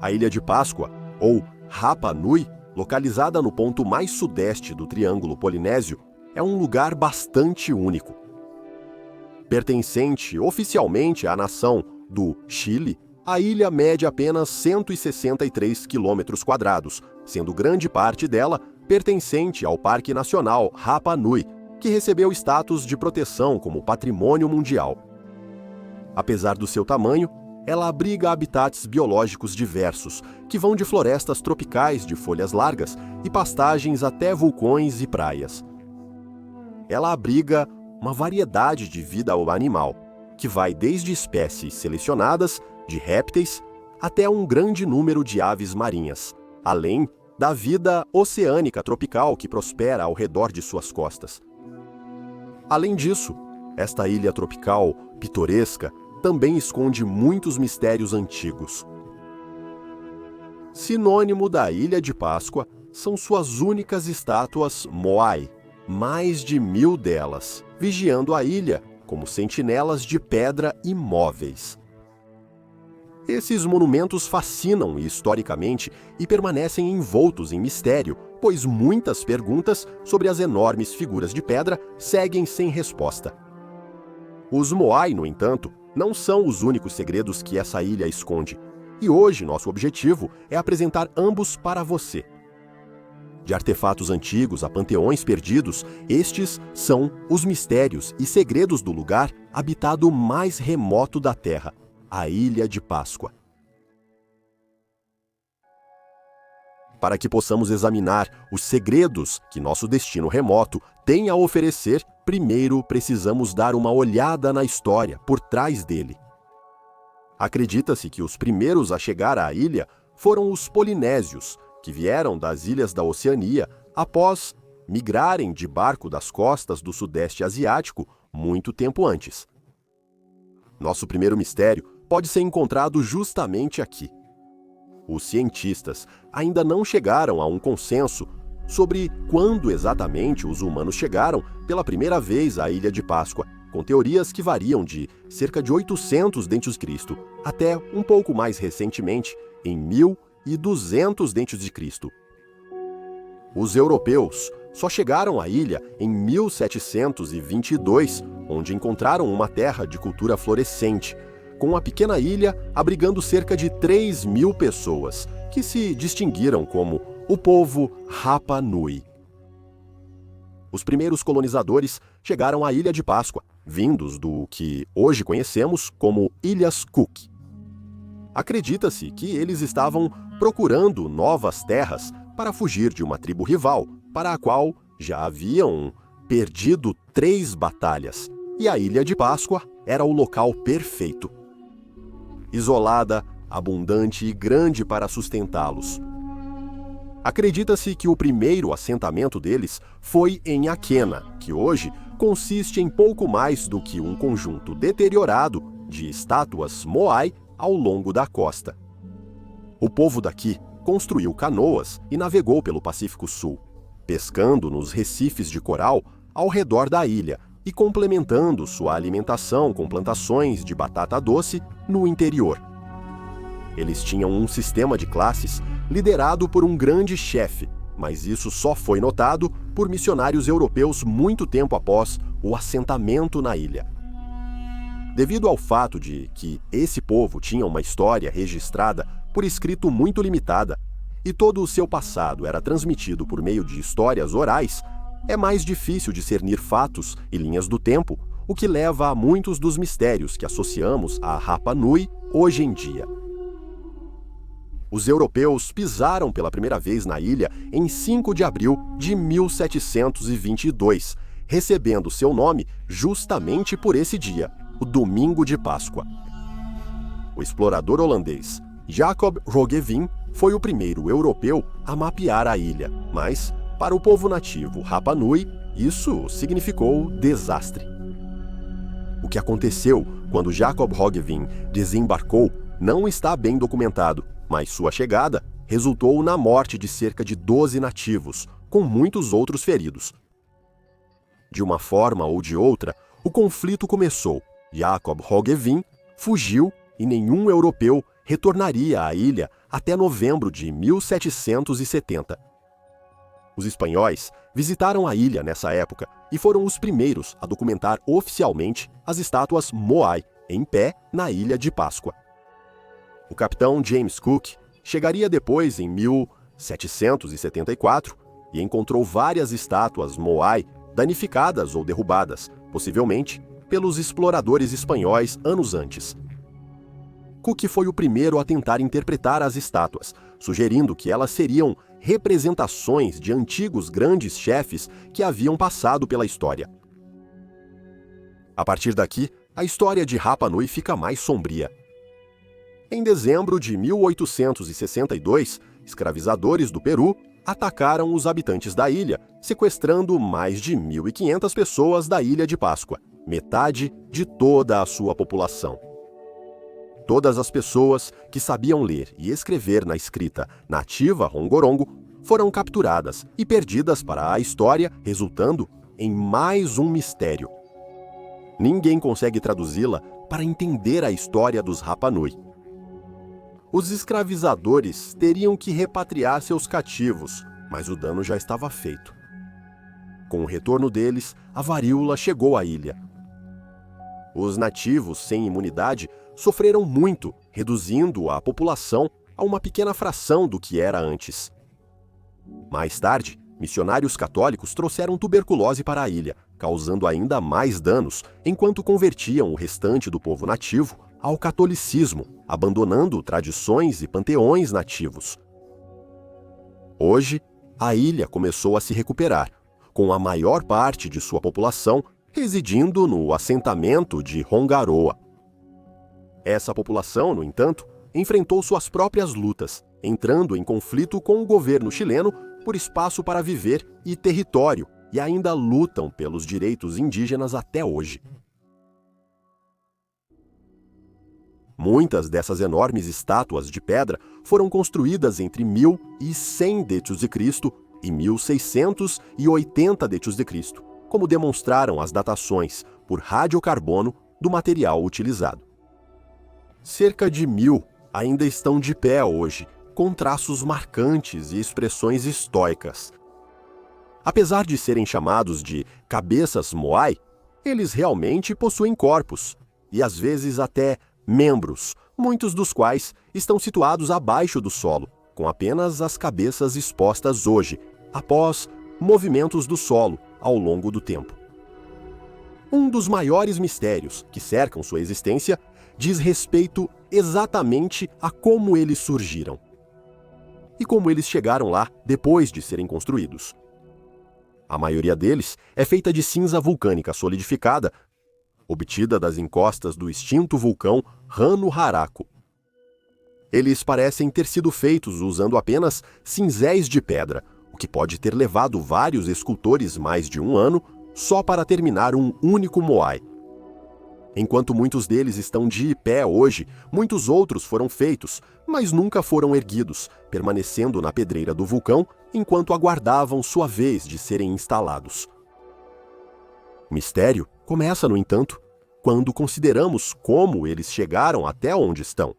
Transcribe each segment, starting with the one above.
A Ilha de Páscoa, ou Rapa Nui, localizada no ponto mais sudeste do Triângulo Polinésio, é um lugar bastante único. Pertencente oficialmente à nação do Chile, a ilha mede apenas 163 km², sendo grande parte dela pertencente ao Parque Nacional Rapa Nui, que recebeu status de proteção como patrimônio mundial. Apesar do seu tamanho, ela abriga habitats biológicos diversos, que vão de florestas tropicais de folhas largas e pastagens até vulcões e praias. Ela abriga uma variedade de vida animal, que vai desde espécies selecionadas, de répteis, até um grande número de aves marinhas, além da vida oceânica tropical que prospera ao redor de suas costas. Além disso, esta ilha tropical pitoresca também esconde muitos mistérios antigos. Sinônimo da Ilha de Páscoa são suas únicas estátuas Moai, mais de 1000 delas, vigiando a ilha como sentinelas de pedra imóveis. Esses monumentos fascinam historicamente e permanecem envoltos em mistério, pois muitas perguntas sobre as enormes figuras de pedra seguem sem resposta. Os Moai, no entanto, não são os únicos segredos que essa ilha esconde, e hoje nosso objetivo é apresentar ambos para você. De artefatos antigos a panteões perdidos, estes são os mistérios e segredos do lugar habitado mais remoto da Terra, a Ilha de Páscoa. Para que possamos examinar os segredos que nosso destino remoto tem a oferecer, primeiro precisamos dar uma olhada na história por trás dele. Acredita-se que os primeiros a chegar à ilha foram os polinésios, que vieram das ilhas da Oceania após migrarem de barco das costas do Sudeste Asiático muito tempo antes. Nosso primeiro mistério pode ser encontrado justamente aqui. Os cientistas ainda não chegaram a um consenso sobre quando exatamente os humanos chegaram pela primeira vez à Ilha de Páscoa, com teorias que variam de cerca de 800 d.C. até um pouco mais recentemente, em 1200 d.C. Os europeus só chegaram à ilha em 1722, onde encontraram uma terra de cultura florescente, com uma pequena ilha abrigando cerca de 3.000 pessoas, que se distinguiram como o povo Rapa Nui. Os primeiros colonizadores chegaram à Ilha de Páscoa, vindos do que hoje conhecemos como Ilhas Cook. Acredita-se que eles estavam procurando novas terras para fugir de uma tribo rival, para a qual já haviam perdido 3 batalhas, e a Ilha de Páscoa era o local perfeito. Isolada, abundante e grande para sustentá-los. Acredita-se que o primeiro assentamento deles foi em Aquena, que hoje consiste em pouco mais do que um conjunto deteriorado de estátuas Moai ao longo da costa. O povo daqui construiu canoas e navegou pelo Pacífico Sul, pescando nos recifes de coral ao redor da ilha e complementando sua alimentação com plantações de batata doce no interior. Eles tinham um sistema de classes liderado por um grande chefe, mas isso só foi notado por missionários europeus muito tempo após o assentamento na ilha. Devido ao fato de que esse povo tinha uma história registrada por escrito muito limitada e todo o seu passado era transmitido por meio de histórias orais, é mais difícil discernir fatos e linhas do tempo, o que leva a muitos dos mistérios que associamos a Rapa Nui hoje em dia. Os europeus pisaram pela primeira vez na ilha em 5 de abril de 1722, recebendo seu nome justamente por esse dia, o Domingo de Páscoa. O explorador holandês Jacob Roggeveen foi o primeiro europeu a mapear a ilha, mas, para o povo nativo Rapa Nui, isso significou desastre. O que aconteceu quando Jacob Roggeveen desembarcou não está bem documentado, mas sua chegada resultou na morte de cerca de 12 nativos, com muitos outros feridos. De uma forma ou de outra, o conflito começou. Jacob Roggeveen fugiu e nenhum europeu retornaria à ilha até novembro de 1770. Os espanhóis visitaram a ilha nessa época e foram os primeiros a documentar oficialmente as estátuas Moai, em pé na Ilha de Páscoa. O capitão James Cook chegaria depois em 1774 e encontrou várias estátuas Moai danificadas ou derrubadas, possivelmente pelos exploradores espanhóis anos antes. Cook foi o primeiro a tentar interpretar as estátuas, sugerindo que elas seriam representações de antigos grandes chefes que haviam passado pela história. A partir daqui, a história de Rapa Nui fica mais sombria. Em dezembro de 1862, escravizadores do Peru atacaram os habitantes da ilha, sequestrando mais de 1.500 pessoas da Ilha de Páscoa, metade de toda a sua população. Todas as pessoas que sabiam ler e escrever na escrita nativa rongorongo foram capturadas e perdidas para a história, resultando em mais um mistério. Ninguém consegue traduzi-la para entender a história dos Rapa Nui. Os escravizadores teriam que repatriar seus cativos, mas o dano já estava feito. Com o retorno deles, a varíola chegou à ilha. Os nativos sem imunidade sofreram muito, reduzindo a população a uma pequena fração do que era antes. Mais tarde, missionários católicos trouxeram tuberculose para a ilha, causando ainda mais danos, enquanto convertiam o restante do povo nativo ao catolicismo, abandonando tradições e panteões nativos. Hoje, a ilha começou a se recuperar, com a maior parte de sua população residindo no assentamento de Rongaroa. Essa população, no entanto, enfrentou suas próprias lutas, entrando em conflito com o governo chileno por espaço para viver e território, e ainda lutam pelos direitos indígenas até hoje. Muitas dessas enormes estátuas de pedra foram construídas entre 1100 d.C. e 1680 d.C., como demonstraram as datações por radiocarbono do material utilizado. Cerca de 1000 ainda estão de pé hoje, com traços marcantes e expressões estoicas. Apesar de serem chamados de cabeças Moai, eles realmente possuem corpos, e às vezes até membros, muitos dos quais estão situados abaixo do solo, com apenas as cabeças expostas hoje, após movimentos do solo ao longo do tempo. Um dos maiores mistérios que cercam sua existência diz respeito exatamente a como eles surgiram e como eles chegaram lá depois de serem construídos. A maioria deles é feita de cinza vulcânica solidificada, obtida das encostas do extinto vulcão Rano Haraku. Eles parecem ter sido feitos usando apenas cinzéis de pedra, o que pode ter levado vários escultores mais de um ano só para terminar um único Moai. Enquanto muitos deles estão de pé hoje, muitos outros foram feitos, mas nunca foram erguidos, permanecendo na pedreira do vulcão enquanto aguardavam sua vez de serem instalados. O mistério começa, no entanto, quando consideramos como eles chegaram até onde estão.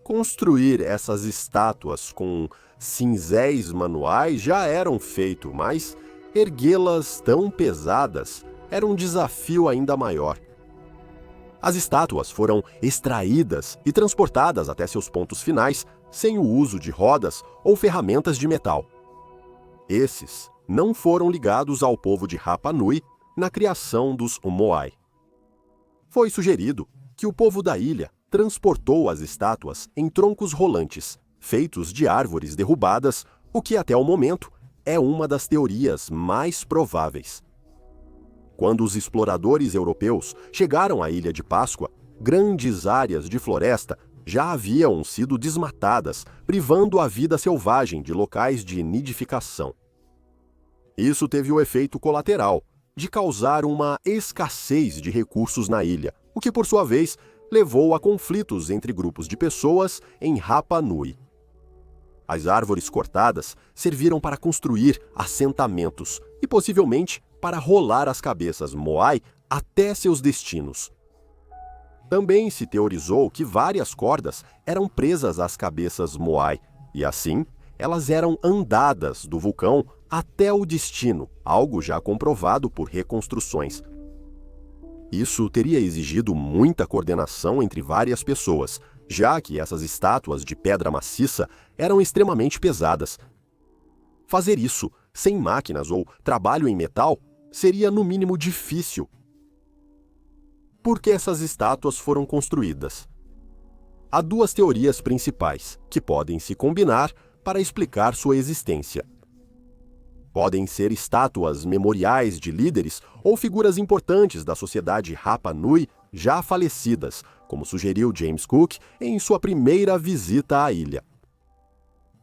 Construir essas estátuas com cinzéis manuais já era um feito, mas erguê-las tão pesadas era um desafio ainda maior. As estátuas foram extraídas e transportadas até seus pontos finais sem o uso de rodas ou ferramentas de metal. Esses não foram ligados ao povo de Rapa Nui na criação dos Moai. Foi sugerido que o povo da ilha transportou as estátuas em troncos rolantes, feitos de árvores derrubadas, o que até o momento é uma das teorias mais prováveis. Quando os exploradores europeus chegaram à Ilha de Páscoa, grandes áreas de floresta já haviam sido desmatadas, privando a vida selvagem de locais de nidificação. Isso teve o efeito colateral de causar uma escassez de recursos na ilha, o que, por sua vez, levou a conflitos entre grupos de pessoas em Rapa Nui. As árvores cortadas serviram para construir assentamentos e, possivelmente, para rolar as cabeças Moai até seus destinos. Também se teorizou que várias cordas eram presas às cabeças Moai, e assim elas eram andadas do vulcão até o destino, algo já comprovado por reconstruções. Isso teria exigido muita coordenação entre várias pessoas, já que essas estátuas de pedra maciça eram extremamente pesadas. Fazer isso sem máquinas ou trabalho em metal seria no mínimo difícil. Por que essas estátuas foram construídas? Há duas teorias principais que podem se combinar para explicar sua existência. Podem ser estátuas memoriais de líderes ou figuras importantes da sociedade Rapa Nui já falecidas, como sugeriu James Cook em sua primeira visita à ilha.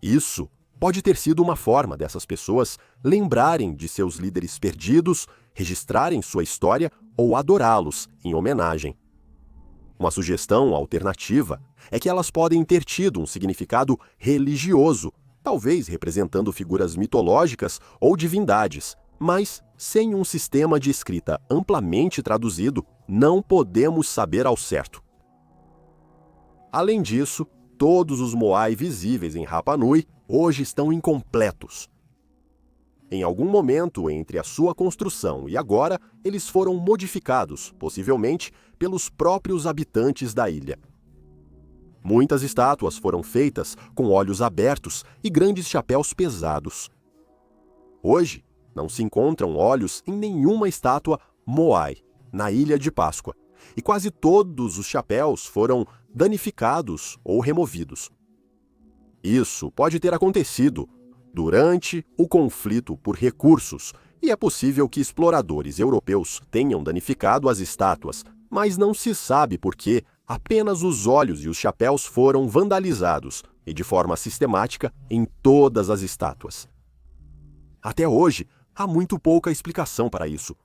Isso pode ter sido uma forma dessas pessoas lembrarem de seus líderes perdidos, registrarem sua história ou adorá-los em homenagem. Uma sugestão alternativa é que elas podem ter tido um significado religioso, talvez representando figuras mitológicas ou divindades, mas sem um sistema de escrita amplamente traduzido, não podemos saber ao certo. Além disso, todos os Moai visíveis em Rapa Nui hoje estão incompletos. Em algum momento entre a sua construção e agora, eles foram modificados, possivelmente pelos próprios habitantes da ilha. Muitas estátuas foram feitas com olhos abertos e grandes chapéus pesados. Hoje, não se encontram olhos em nenhuma estátua Moai, na Ilha de Páscoa, e quase todos os chapéus foram danificados ou removidos. Isso pode ter acontecido durante o conflito por recursos, e é possível que exploradores europeus tenham danificado as estátuas, mas não se sabe por que apenas os olhos e os chapéus foram vandalizados, e de forma sistemática em todas as estátuas. Até hoje, há muito pouca explicação para isso.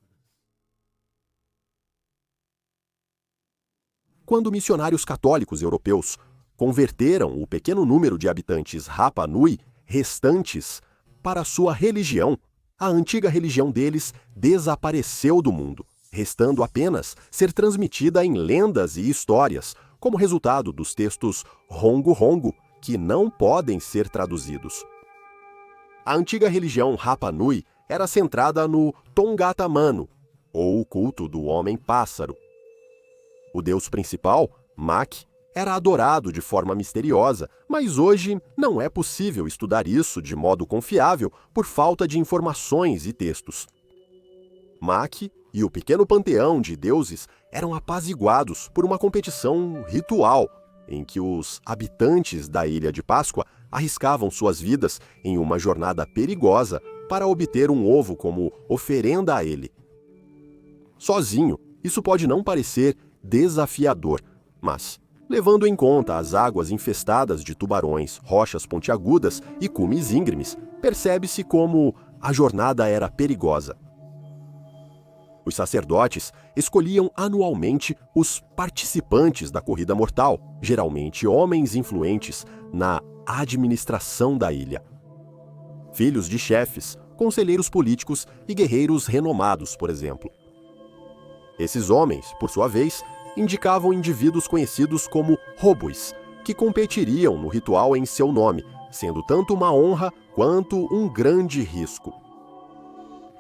Quando missionários católicos europeus converteram o pequeno número de habitantes Rapa Nui restantes para sua religião, a antiga religião deles desapareceu do mundo, restando apenas ser transmitida em lendas e histórias, como resultado dos textos Rongo-Rongo, que não podem ser traduzidos. A antiga religião Rapa Nui era centrada no Tongata Manu, ou o culto do homem-pássaro. O deus principal, Mak, era adorado de forma misteriosa, mas hoje não é possível estudar isso de modo confiável por falta de informações e textos. Mak e o pequeno panteão de deuses eram apaziguados por uma competição ritual, em que os habitantes da Ilha de Páscoa arriscavam suas vidas em uma jornada perigosa para obter um ovo como oferenda a ele. Sozinho, isso pode não parecer desafiador, mas, levando em conta as águas infestadas de tubarões, rochas pontiagudas e cumes íngremes, percebe-se como a jornada era perigosa. Os sacerdotes escolhiam anualmente os participantes da corrida mortal, geralmente homens influentes na administração da ilha. Filhos de chefes, conselheiros políticos e guerreiros renomados, por exemplo. Esses homens, por sua vez, indicavam indivíduos conhecidos como Hobos, que competiriam no ritual em seu nome, sendo tanto uma honra quanto um grande risco.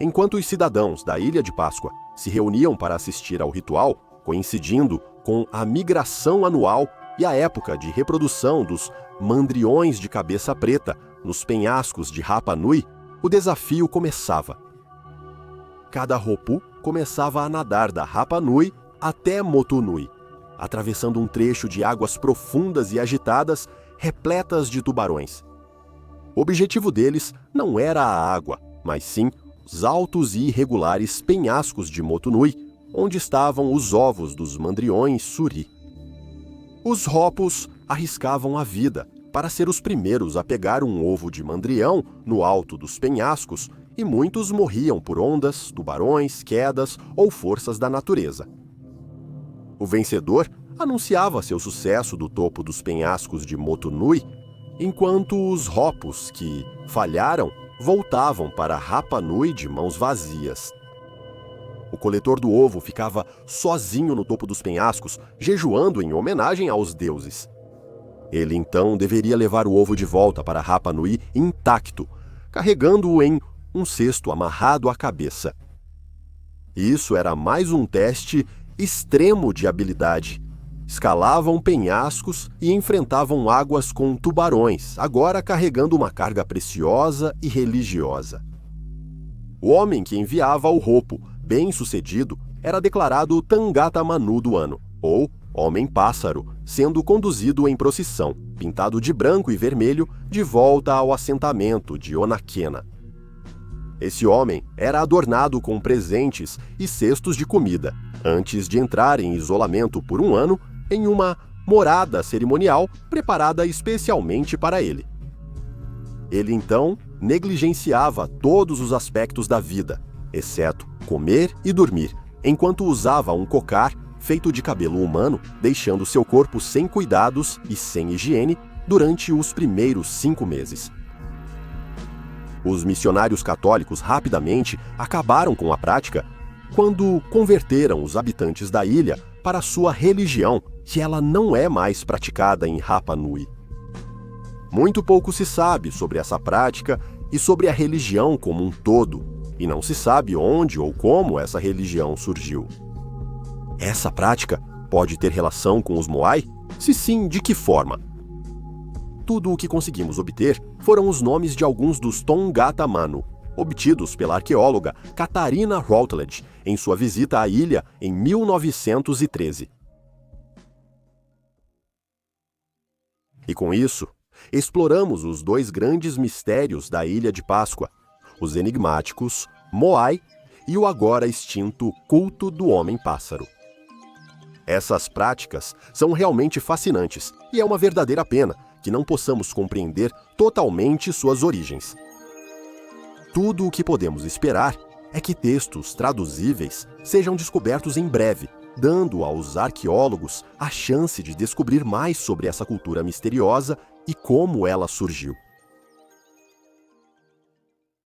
Enquanto os cidadãos da Ilha de Páscoa se reuniam para assistir ao ritual, coincidindo com a migração anual e a época de reprodução dos mandriões de cabeça preta nos penhascos de Rapa Nui, o desafio começava. Cada Hopu começava a nadar da Rapa Nui até Motunui, atravessando um trecho de águas profundas e agitadas, repletas de tubarões. O objetivo deles não era a água, mas sim os altos e irregulares penhascos de Motunui, onde estavam os ovos dos mandriões suri. Os Hopus arriscavam a vida para ser os primeiros a pegar um ovo de mandrião no alto dos penhascos, e muitos morriam por ondas, tubarões, quedas ou forças da natureza. O vencedor anunciava seu sucesso do topo dos penhascos de Motunui, enquanto os Hopus que falharam voltavam para Rapa Nui de mãos vazias. O coletor do ovo ficava sozinho no topo dos penhascos, jejuando em homenagem aos deuses. Ele então deveria levar o ovo de volta para Rapa Nui intacto, carregando-o em um cesto amarrado à cabeça. Isso era mais um teste extremo de habilidade. Escalavam penhascos e enfrentavam águas com tubarões, agora carregando uma carga preciosa e religiosa. O homem que enviava o ropo, bem-sucedido, era declarado Tangata Manu do ano, ou Homem-Pássaro, sendo conduzido em procissão, pintado de branco e vermelho, de volta ao assentamento de Onakena. Esse homem era adornado com presentes e cestos de comida, antes de entrar em isolamento por um ano em uma morada cerimonial preparada especialmente para ele. Ele então negligenciava todos os aspectos da vida, exceto comer e dormir, enquanto usava um cocar feito de cabelo humano, deixando seu corpo sem cuidados e sem higiene durante os primeiros 5 meses. Os missionários católicos rapidamente acabaram com a prática quando converteram os habitantes da ilha para sua religião, que ela não é mais praticada em Rapa Nui. Muito pouco se sabe sobre essa prática e sobre a religião como um todo, e não se sabe onde ou como essa religião surgiu. Essa prática pode ter relação com os Moai? Se sim, de que forma? Tudo o que conseguimos obter foram os nomes de alguns dos Tongata Manu, obtidos pela arqueóloga Catarina Routledge em sua visita à ilha em 1913. E com isso, exploramos os 2 grandes mistérios da Ilha de Páscoa, os enigmáticos Moai e o agora extinto culto do Homem-Pássaro. Essas práticas são realmente fascinantes e é uma verdadeira pena que não possamos compreender totalmente suas origens. Tudo o que podemos esperar é que textos traduzíveis sejam descobertos em breve, dando aos arqueólogos a chance de descobrir mais sobre essa cultura misteriosa e como ela surgiu.